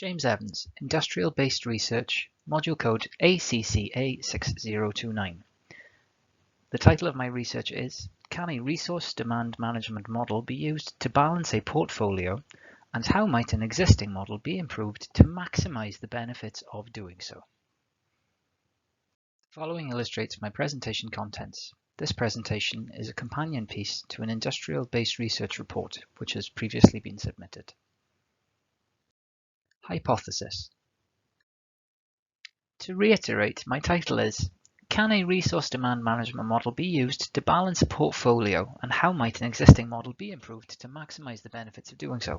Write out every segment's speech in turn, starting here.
James Evans, Industrial-Based Research, Module Code ACCA6029. The title of my research is, Can a resource demand management model be used to balance a portfolio, and how might an existing model be improved to maximize the benefits of doing so? The following illustrates my presentation contents. This presentation is a companion piece to an industrial-based research report which has previously been submitted. Hypothesis. To reiterate, my title is, Can a resource demand management model be used to balance a portfolio, and how might an existing model be improved to maximize the benefits of doing so?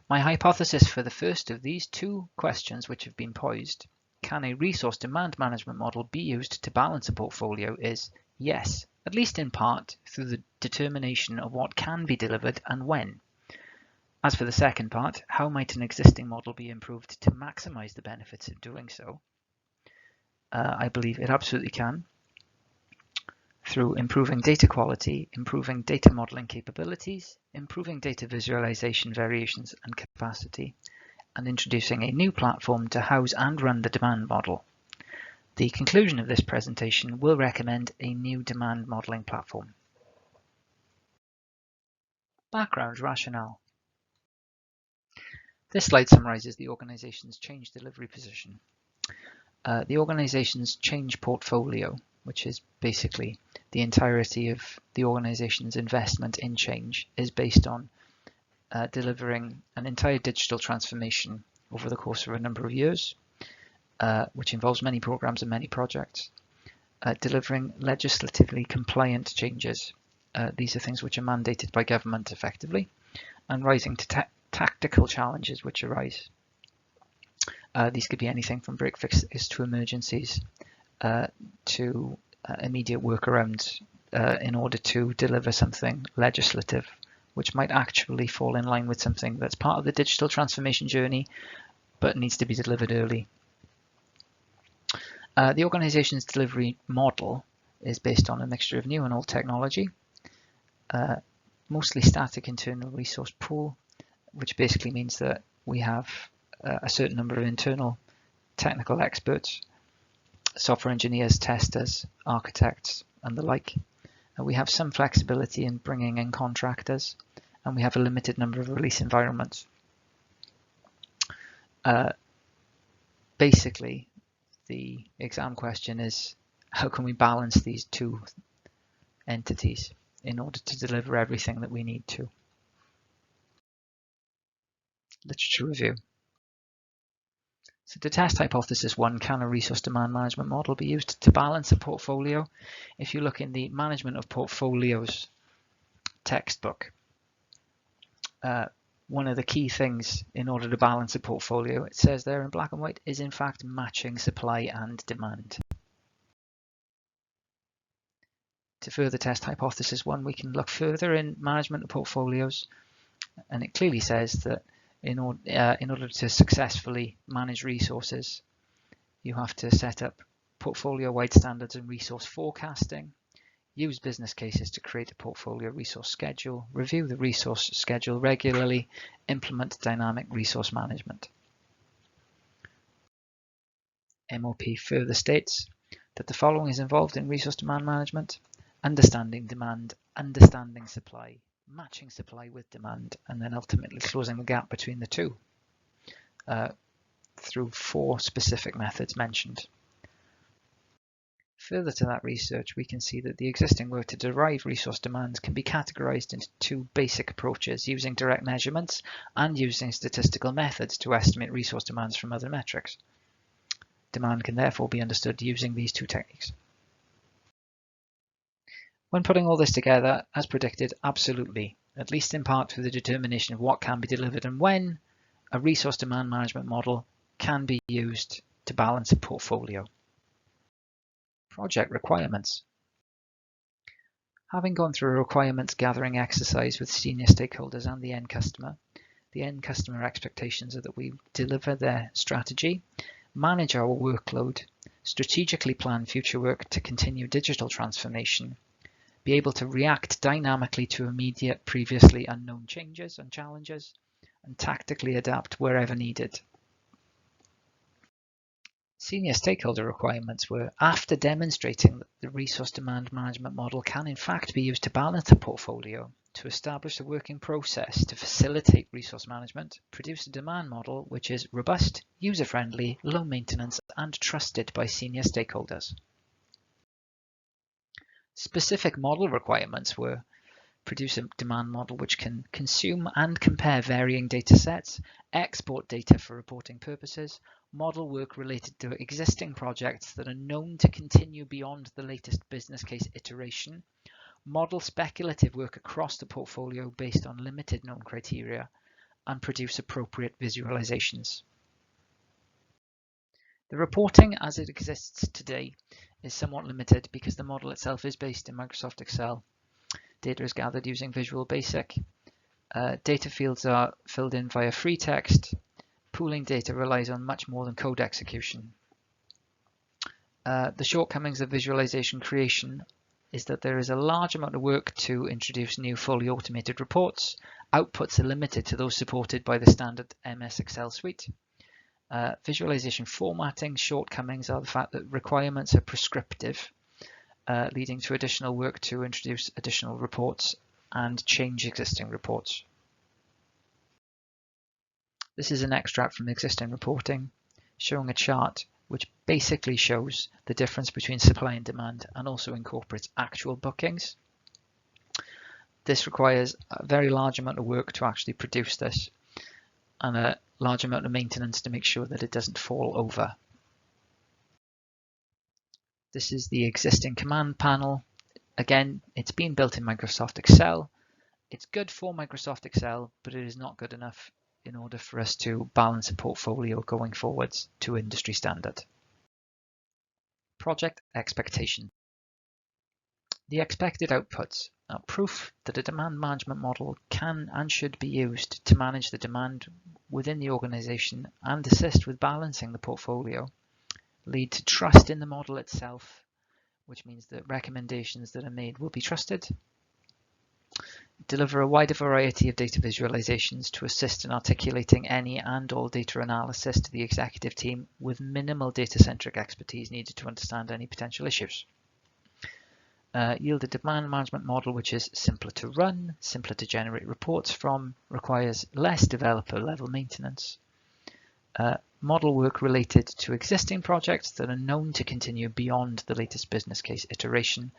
My hypothesis for the first of these two questions which have been posed, can a resource demand management model be used to balance a portfolio, is yes, at least in part through the determination of what can be delivered and when. As for the second part, how might an existing model be improved to maximize the benefits of doing so? I believe it absolutely can, through improving data quality, improving data modeling capabilities, improving data visualization variations and capacity, and introducing a new platform to house and run the demand model. The conclusion of this presentation will recommend a new demand modeling platform. Background rationale. This slide summarizes the organization's change delivery position. The organization's change portfolio, which is basically the entirety of the organization's investment in change, is based on delivering an entire digital transformation over the course of a number of years, which involves many programs and many projects, delivering legislatively compliant changes. These are things which are mandated by government effectively, and rising to tactical challenges which arise. These could be anything from break fixes to emergencies to immediate workarounds in order to deliver something legislative which might actually fall in line with something that's part of the digital transformation journey but needs to be delivered early. The organization's delivery model is based on a mixture of new and old technology, mostly static internal resource pool, which basically means that we have a certain number of internal technical experts, software engineers, testers, architects, and the like. We have some flexibility in bringing in contractors, and we have a limited number of release environments. Basically, the exam question is, how can we balance these two entities in order to deliver everything that we need to? Literature review. So to test hypothesis 1, can a resource demand management model be used to balance a portfolio? If you look in the Management of Portfolios textbook, one of the key things in order to balance a portfolio, it says there in black and white, is in fact matching supply and demand. To further test hypothesis 1, we can look further in Management of Portfolios, and it clearly says that in order to successfully manage resources, you have to set up portfolio-wide standards and resource forecasting, use business cases to create a portfolio resource schedule, review the resource schedule regularly, implement dynamic resource management. MOP further states that the following is involved in resource demand management: understanding demand, understanding supply, matching supply with demand, and then ultimately closing the gap between the two through 4 specific methods mentioned. Further to that research, we can see that the existing work to derive resource demands can be categorized into 2 basic approaches, using direct measurements and using statistical methods to estimate resource demands from other metrics. Demand can therefore be understood using these 2 techniques. When putting all this together, as predicted, absolutely, at least in part through the determination of what can be delivered and when, a resource demand management model can be used to balance a portfolio. Project requirements. Having gone through a requirements gathering exercise with senior stakeholders and the end customer expectations are that we deliver their strategy, manage our workload, strategically plan future work to continue digital transformation, be able to react dynamically to immediate, previously unknown changes and challenges, and tactically adapt wherever needed. Senior stakeholder requirements were, after demonstrating that the resource demand management model can in fact be used to balance a portfolio, to establish a working process to facilitate resource management, produce a demand model which is robust, user-friendly, low maintenance, and trusted by senior stakeholders. Specific model requirements were produce a demand model which can consume and compare varying data sets, export data for reporting purposes, model work related to existing projects that are known to continue beyond the latest business case iteration, model speculative work across the portfolio based on limited known criteria, and produce appropriate visualizations. The reporting as it exists today is somewhat limited because the model itself is based in Microsoft Excel. Data is gathered using Visual Basic. Data fields are filled in via free text. Pooling data relies on much more than code execution. The shortcomings of visualization creation is that there is a large amount of work to introduce new fully automated reports. Outputs are limited to those supported by the standard MS Excel suite. Visualization formatting shortcomings are the fact that requirements are prescriptive, leading to additional work to introduce additional reports and change existing reports. This is an extract from existing reporting showing a chart which basically shows the difference between supply and demand and also incorporates actual bookings. This requires a very large amount of work to actually produce this and a large amount of maintenance to make sure that it doesn't fall over. This is the existing command panel. Again, it's been built in Microsoft Excel. It's good for Microsoft Excel, but it is not good enough in order for us to balance a portfolio going forwards to industry standard. Project expectation. The expected outputs are proof that a demand management model can and should be used to manage the demand within the organization and assist with balancing the portfolio, lead to trust in the model itself, which means that recommendations that are made will be trusted, deliver a wider variety of data visualizations to assist in articulating any and all data analysis to the executive team with minimal data-centric expertise needed to understand any potential issues. Yield a demand management model which is simpler to run, simpler to generate reports from, requires less developer level maintenance. Model work related to existing projects that are known to continue beyond the latest business case iteration,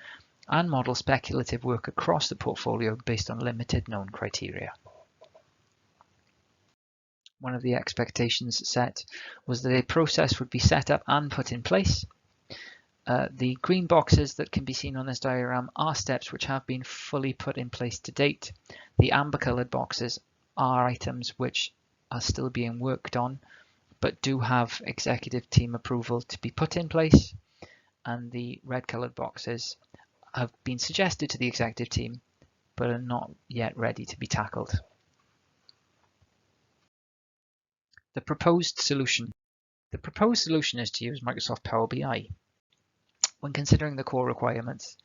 and model speculative work across the portfolio based on limited known criteria. One of the expectations set was that a process would be set up and put in place. The green boxes that can be seen on this diagram are steps which have been fully put in place to date. The amber coloured boxes are items which are still being worked on, but do have executive team approval to be put in place, and the red coloured boxes have been suggested to the executive team but are not yet ready to be tackled. The proposed solution. The proposed solution is to use Microsoft Power BI. When considering the core requirements,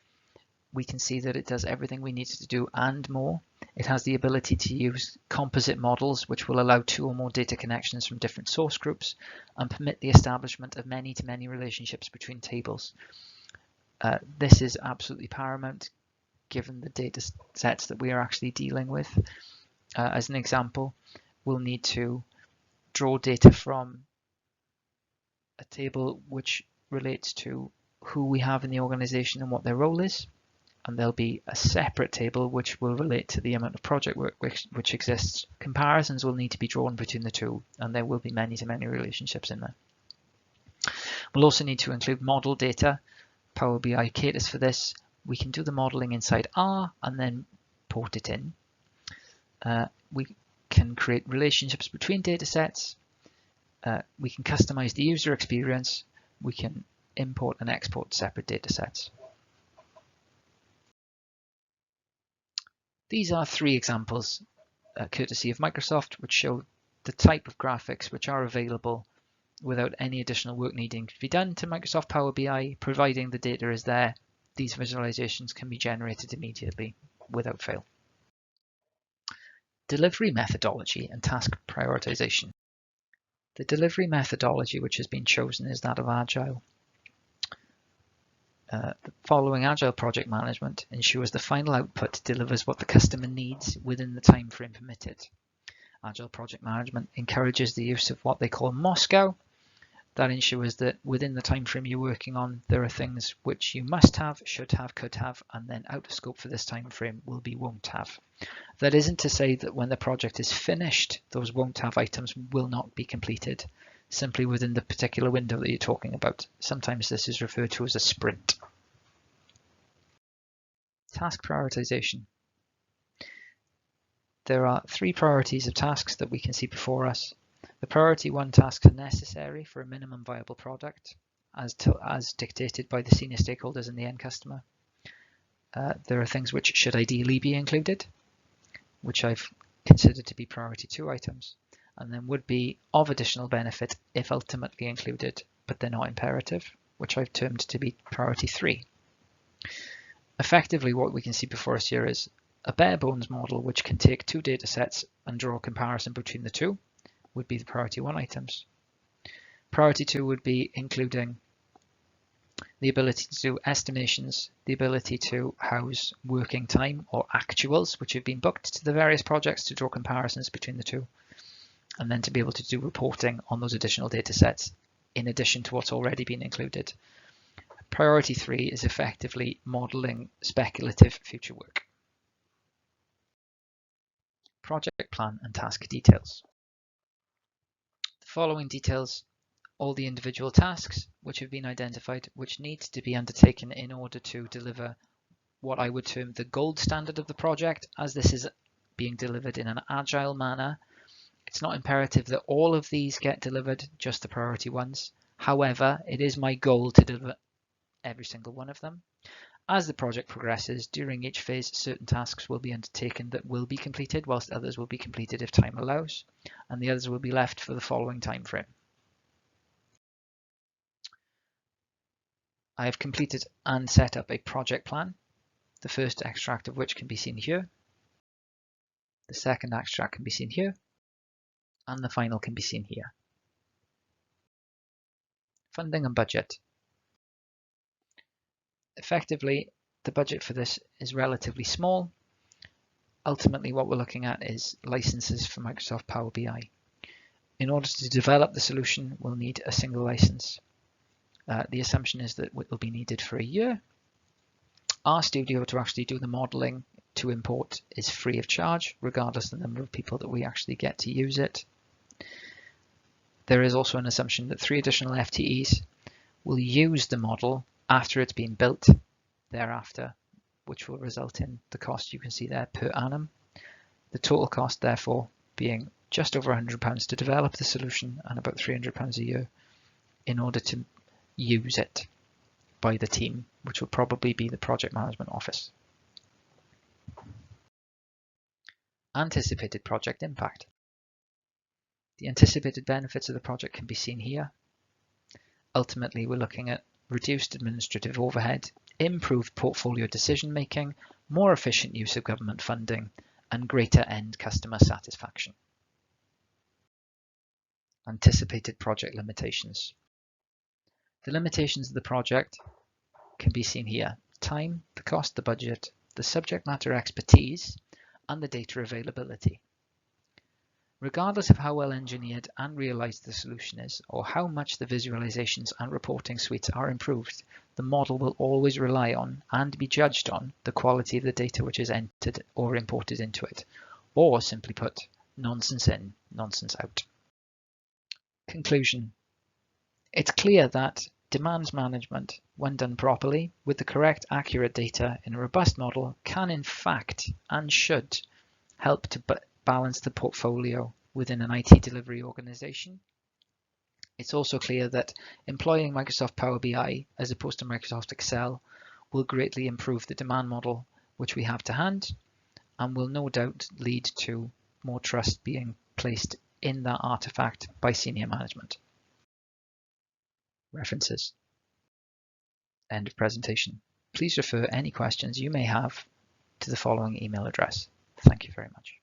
we can see that it does everything we need to do and more. It has the ability to use composite models, which will allow 2 or more data connections from different source groups and permit the establishment of many-to-many relationships between tables. This is absolutely paramount given the data sets that we are actually dealing with. As an example, we'll need to draw data from a table which relates to who we have in the organization and what their role is, and there'll be a separate table which will relate to the amount of project work which exists. Comparisons will need to be drawn between the two, and there will be many-to-many relationships in there. We'll also need to include model data. Power BI caters for this. We can do the modeling inside R and then port it in. We can create relationships between data sets. We can customize the user experience. We can import and export separate data sets. These are 3 examples, courtesy of Microsoft, which show the type of graphics which are available without any additional work needing to be done to Microsoft Power BI. Providing the data is there, these visualizations can be generated immediately without fail. Delivery methodology and task prioritization. The delivery methodology which has been chosen is that of Agile. Following Agile project management ensures the final output delivers what the customer needs within the time frame permitted. Agile project management encourages the use of what they call Moscow. That ensures that within the time frame you're working on, there are things which you must have, should have, could have, and then out of scope for this time frame will be won't have. That isn't to say that when the project is finished, those won't have items will not be completed, simply within the particular window that you're talking about. Sometimes this is referred to as a sprint. Task prioritization. There are 3 priorities of tasks that we can see before us. The priority 1 tasks are necessary for a minimum viable product as dictated by the senior stakeholders and the end customer. There are things which should ideally be included, which I've considered to be priority 2 items, and then would be of additional benefit if ultimately included, but they're not imperative, which I've termed to be priority 3. Effectively, what we can see before us here is a bare bones model which can take 2 data sets and draw a comparison between the 2 would be the priority 1 items. Priority 2 would be including the ability to do estimations, the ability to house working time or actuals which have been booked to the various projects to draw comparisons between the 2, and then to be able to do reporting on those additional data sets in addition to what's already been included. Priority 3 is effectively modeling speculative future work. Project plan and task details. The following details all the individual tasks which have been identified which need to be undertaken in order to deliver what I would term the gold standard of the project, as this is being delivered in an agile manner. It's not imperative that all of these get delivered, just the priority ones. However, it is my goal to deliver every single one of them. As the project progresses, during each phase, certain tasks will be undertaken that will be completed, whilst others will be completed if time allows, and the others will be left for the following time frame. I have completed and set up a project plan, the first extract of which can be seen here. The second extract can be seen here, and the final can be seen here. Funding and budget. Effectively, the budget for this is relatively small. Ultimately, what we're looking at is licenses for Microsoft Power BI. In order to develop the solution, we'll need a single license. The assumption is that it will be needed for a year. RStudio to actually do the modeling to import is free of charge, regardless of the number of people that we actually get to use it. There is also an assumption that 3 additional FTEs will use the model after it's been built thereafter, which will result in the cost you can see there per annum. The total cost, therefore, being just over £100 to develop the solution and about £300 a year in order to use it by the team, which will probably be the project management office. Anticipated project impact. The anticipated benefits of the project can be seen here. Ultimately, we're looking at reduced administrative overhead, improved portfolio decision making, more efficient use of government funding, and greater end customer satisfaction. Anticipated project limitations. The limitations of the project can be seen here: time, the cost, the budget, the subject matter expertise, and the data availability. Regardless of how well engineered and realized the solution is, or how much the visualizations and reporting suites are improved, the model will always rely on and be judged on the quality of the data which is entered or imported into it, or simply put, nonsense in, nonsense out. Conclusion. It's clear that demands management, when done properly, with the correct accurate data in a robust model, can in fact and should help to balance the portfolio within an IT delivery organization. It's also clear that employing Microsoft Power BI as opposed to Microsoft Excel will greatly improve the demand model which we have to hand, and will no doubt lead to more trust being placed in that artifact by senior management. References. End of presentation. Please refer any questions you may have to the following email address. Thank you very much.